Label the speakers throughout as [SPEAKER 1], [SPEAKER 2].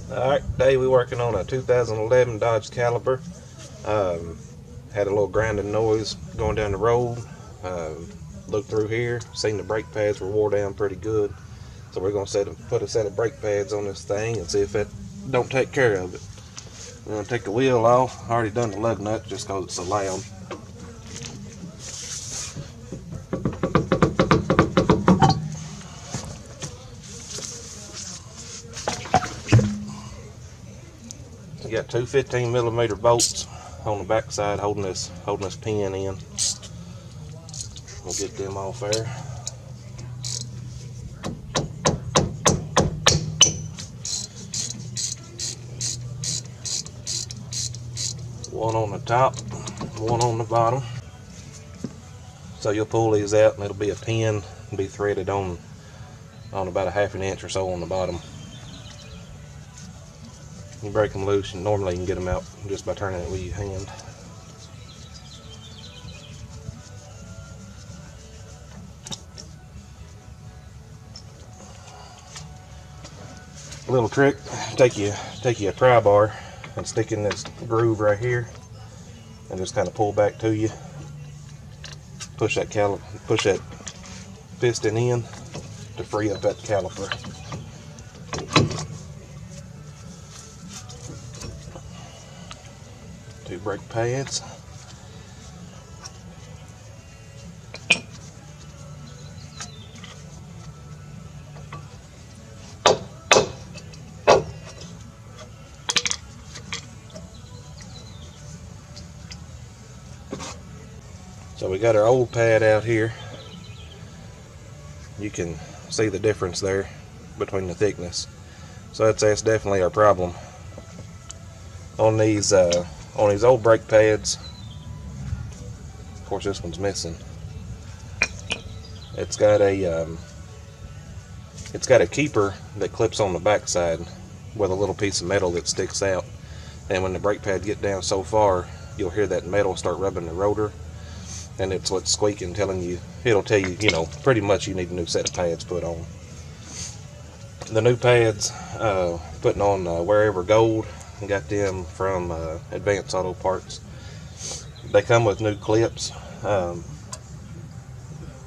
[SPEAKER 1] Alright, today we're working on a 2011 Dodge Caliber. Had a little grinding noise going down the road. Looked through here, seen the brake pads were wore down pretty good. So we're going to put a set of brake pads on this thing and see if that don't take care of it. We're going to take the wheel off. I already done the lug nut just because it's so loud. You got two 15mm bolts on the back side holding this pin in. We'll get them off there. One on the top, one on the bottom. So you'll pull these out and it'll be a pin and be threaded on about a ½ an inch or so on the bottom. You break them loose, and normally you can get them out just by turning it with your hand. A little trick: take you a pry bar and stick in this groove right here, and just kind of pull back to you. Push that piston in to free up that caliper. Two brake pads. So we got our old pad out here. You can see the difference there between the thickness. So that's definitely our problem. On these old brake pads, of course this one's missing. It's got a keeper that clips on the back side with a little piece of metal that sticks out. And when the brake pad get down so far, you'll hear that metal start rubbing the rotor. And it's what's squeaking, it'll tell you, pretty much you need a new set of pads put on. The new pads, putting on Wherever Gold, got them from Advanced Auto Parts. They come with new clips.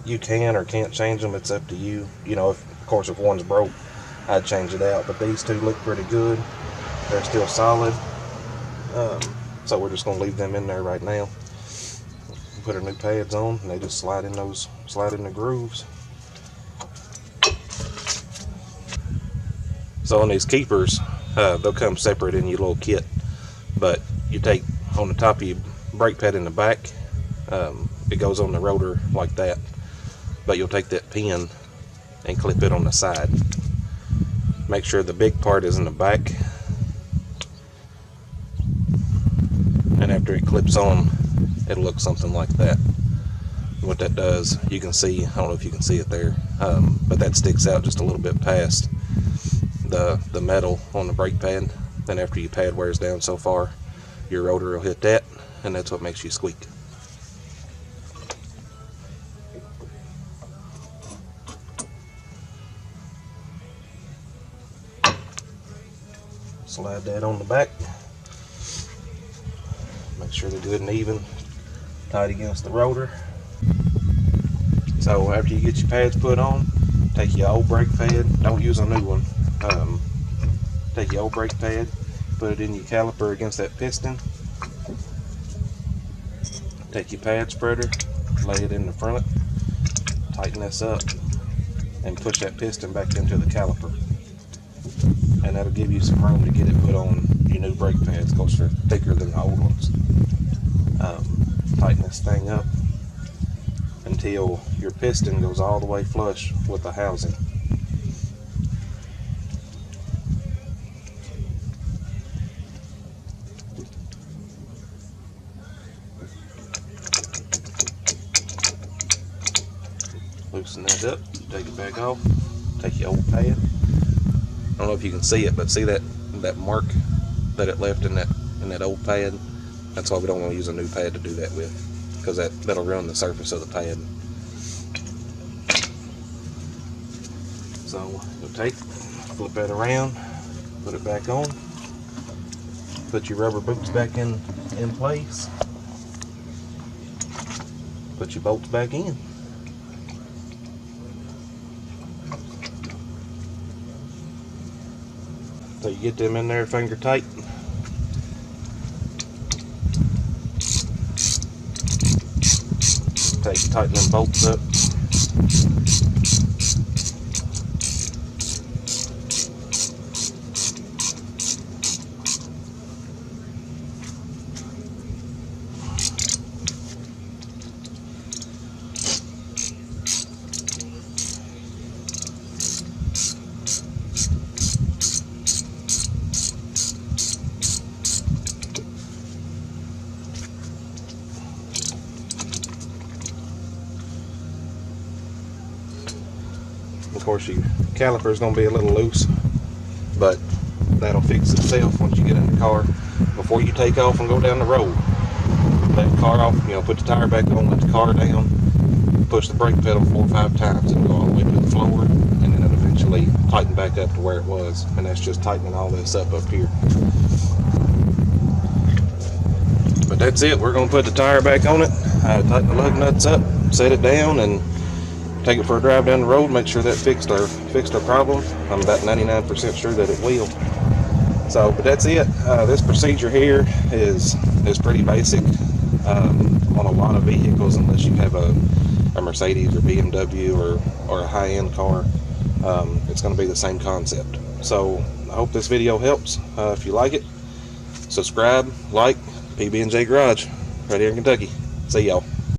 [SPEAKER 1] You can or can't change them, it's up to you. Of course, if one's broke, I'd change it out, but these two look pretty good. They're still solid. So we're just going to leave them in there right now. Put our new pads on, and they just slide in the grooves. So on these keepers, they'll come separate in your little kit, but you take on the top of your brake pad in the back, it goes on the rotor like that, but you'll take that pin and clip it on the side. Make sure the big part is in the back, and after it clips on, it'll look something like that. What that does, you can see, I don't know if you can see it there, but that sticks out just a little bit past the metal on the brake pad. Then after your pad wears down so far, your rotor will hit that, and that's what makes you squeak. Slide that on the back. Make sure they're good and even, tight against the rotor. So after you get your pads put on, take your old brake pad, don't use a new one. Take your old brake pad, put it in your caliper against that piston. Take your pad spreader, lay it in the front, tighten this up, and push that piston back into the caliper. And that'll give you some room to get it put on your new brake pads, because they're thicker than the old ones. Tighten this thing up until your piston goes all the way flush with the housing. Loosen that up, take it back off, take your old pad. I don't know if you can see it, but see that mark that it left in that old pad? That's why we don't want to use a new pad to do that with, because that'll ruin the surface of the pad. So you'll flip that around, Put it back on. Put your rubber boots back in place. Put your bolts back in. So you get them in there finger tight. Tighten them bolts up. Of course, your caliper is going to be a little loose, but that'll fix itself once you get in the car. Before you take off and go down the road, let the car off, put the tire back on, let the car down, push the brake pedal 4 or 5 times and go all the way to the floor, and then it'll eventually tighten back up to where it was. And that's just tightening all this up here. But that's it. We're going to put the tire back on it, tighten the lug nuts up, set it down, and take it for a drive down the road. Make sure that fixed our problem. I'm about 99% sure that it will. So, but that's it. This procedure here is pretty basic on a lot of vehicles, unless you have a Mercedes or BMW or a high-end car. It's going to be the same concept. So I hope this video helps. If you like it, subscribe, like. PB&J Garage right here in Kentucky. See y'all.